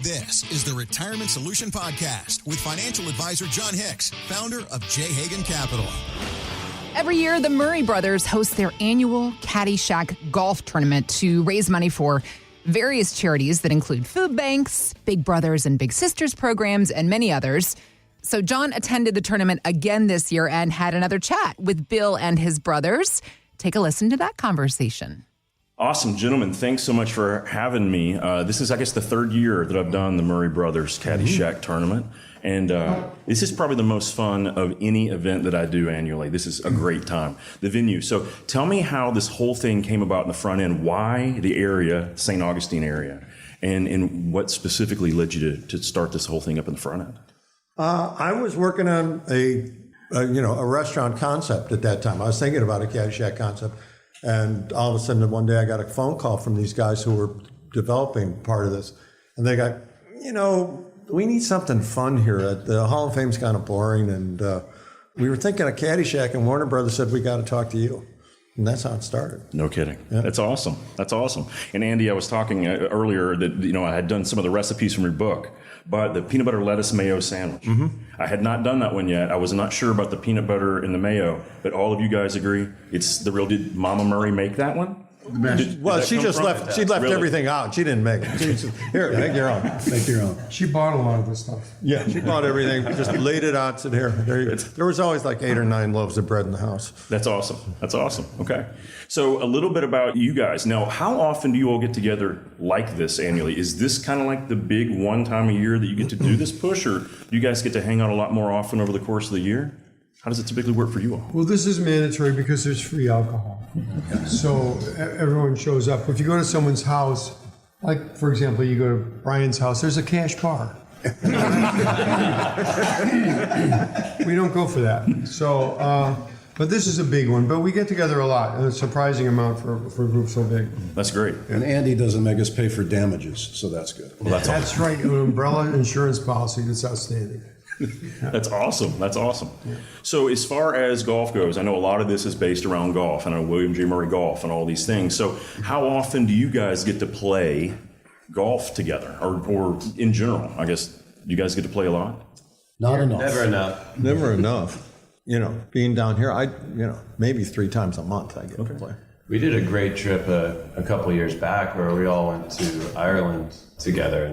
This is the Retirement Solution Podcast with financial advisor John Hicks, founder of J. Hagan Capital. Every year, the Murray brothers host their annual Caddyshack Golf Tournament to raise money for various charities that include food banks, Big Brothers and Big Sisters programs, and many others. So John attended the tournament again this year and had another chat with Bill and his brothers. Take a listen to that conversation. Awesome, gentlemen. Thanks so much for having me. This is, I guess, the third year that I've done the Murray Brothers Caddyshack Tournament. And this is probably the most fun of any event that I do annually. This is a great time. The venue. So tell me how this whole thing came about in the front end. Why the area, St. Augustine area? And what specifically led you to start this whole thing up in the front end? I was working on a restaurant concept at that time. I was thinking about a Caddyshack concept. And all of a sudden, one day I got a phone call from these guys who were developing part of this. And they got, we need something fun here. The Hall of Fame's kind of boring. And we were thinking of Caddyshack, and Warner Brothers said, we got to talk to you. And that's how it started. No kidding. Yeah. That's awesome. That's awesome. And Andy, I was talking earlier that, I had done some of the recipes from your book, but the peanut butter lettuce mayo sandwich. Mm-hmm. I had not done that one yet. I was not sure about the peanut butter and the mayo, but all of you guys agree it's the real. Did Mama Murray make that one? She just left. She left everything out. She didn't make it. Here, make your own. Make your own. She bought a lot of this stuff. Yeah, she bought everything. Just laid it out. Said, here. There you go. There was always like 8 or 9 loaves of bread in the house. That's awesome. That's awesome. Okay. So a little bit about you guys. Now, how often do you all get together like this annually? Is this kind of like the big one time a year that you get to do this push, or do you guys get to hang out a lot more often over the course of the year? How does it typically work for you all? Well, this is mandatory because there's free alcohol. So everyone shows up. If you go to someone's house, like, for example, you go to Brian's house, there's a cash bar. We don't go for that. So, but this is a big one. But we get together a lot, and a surprising amount for a group so big. That's great. And Andy doesn't make us pay for damages, so that's good. Well, that's right. An umbrella insurance policy that's outstanding. That's awesome. That's awesome. Yeah. So as far as golf goes, I know a lot of this is based around golf. I know William J. Murray Golf and all these things. So how often do you guys get to play golf together, or in general? I guess, do you guys get to play a lot? Not enough. Never enough. Never enough. Being down here, maybe 3 times a month I get to play. We did a great trip a couple of years back where we all went to Ireland together,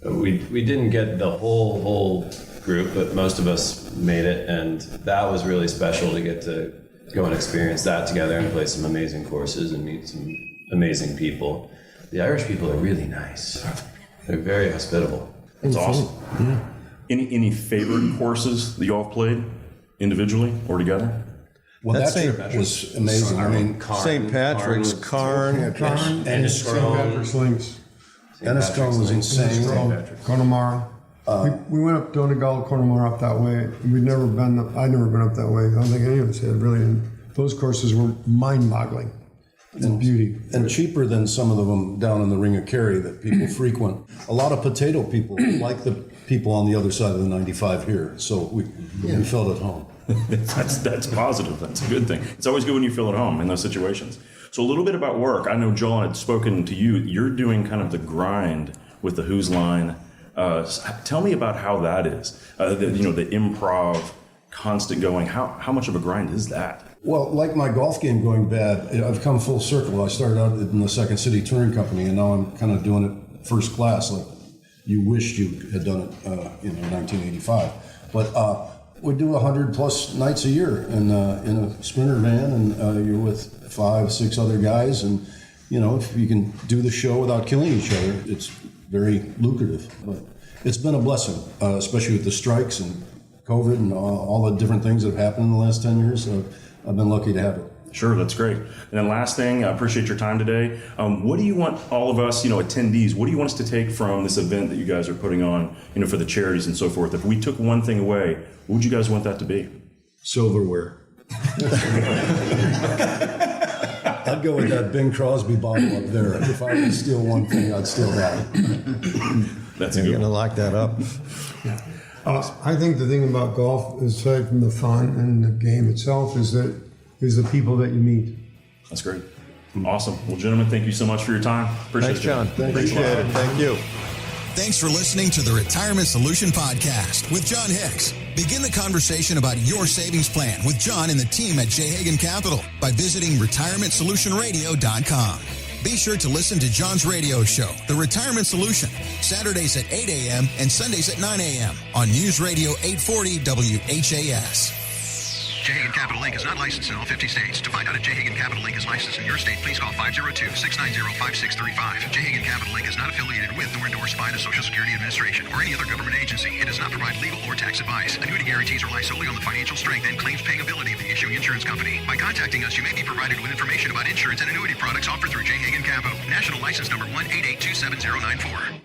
and we didn't get the whole group, but most of us made it, and that was really special to get to go and experience that together and play some amazing courses and meet some amazing people. The Irish people are really nice. They're very hospitable. That's awesome. Yeah. Any favorite courses that you all played individually or together? Well, that trip was amazing. I mean, St. Patrick's, Carn, and St. Patrick's Links. Enniscrone was insane. Connemara. We went up Donegal, Connemara up that way. I'd never been up that way. I don't think any of us had really. And those courses were mind-boggling. It's beauty. And cheaper than some of them down in the Ring of Kerry that people frequent. A lot of potato people like the people on the other side of the 95 here. So we felt at home. That's positive. That's a good thing. It's always good when you feel at home in those situations. So a little bit about work. I know Joel had spoken to you. You're doing kind of the grind with the Who's Line. Tell me about how that is. The improv, constant going. How much of a grind is that? Well, like my golf game going bad, I've come full circle. I started out in the Second City Touring Company, and now I'm kind of doing it first class, like you wished you had done it in 1985. But we do 100+ nights a year in a Sprinter van, and you're with 5-6 other guys, and if you can do the show without killing each other, it's very lucrative. But it's been a blessing, especially with the strikes and COVID and all the different things that have happened in the last 10 years. I've been lucky to have it. Sure, that's great. And then last thing, I appreciate your time today. What do you want all of us, attendees, what do you want us to take from this event that you guys are putting on, for the charities and so forth? If we took one thing away, what would you guys want that to be? Silverware. I'd go with that Bing Crosby bottle up there. If I could steal one thing, I'd steal that. That's a good one. You're going to lock that up. Yeah. I think the thing about golf, aside from the fun and the game itself, is the people that you meet. That's great. Awesome. Well, gentlemen, thank you so much for your time. Appreciate it. Thanks, John. Appreciate it. Thank you. Thanks for listening to the Retirement Solution Podcast with John Hicks. Begin the conversation about your savings plan with John and the team at J. Hagan Capital by visiting retirementsolutionradio.com. Be sure to listen to John's radio show, The Retirement Solution, Saturdays at 8 a.m. and Sundays at 9 a.m. on News Radio 840 WHAS. J. Hagan Capital Inc. is not licensed in all 50 states. To find out if J. Hagan Capital Inc. is licensed in your state, please call 502-690-5635. J. Hagan Capital Inc. is not affiliated with nor endorsed by the Social Security Administration or any other government agency. It does not provide legal or tax advice. Annuity guarantees rely solely on the financial strength and claims paying ability of the issuing insurance company. By contacting us, you may be provided with information about insurance and annuity products offered through J. Hagan Capital. National license number 1882794.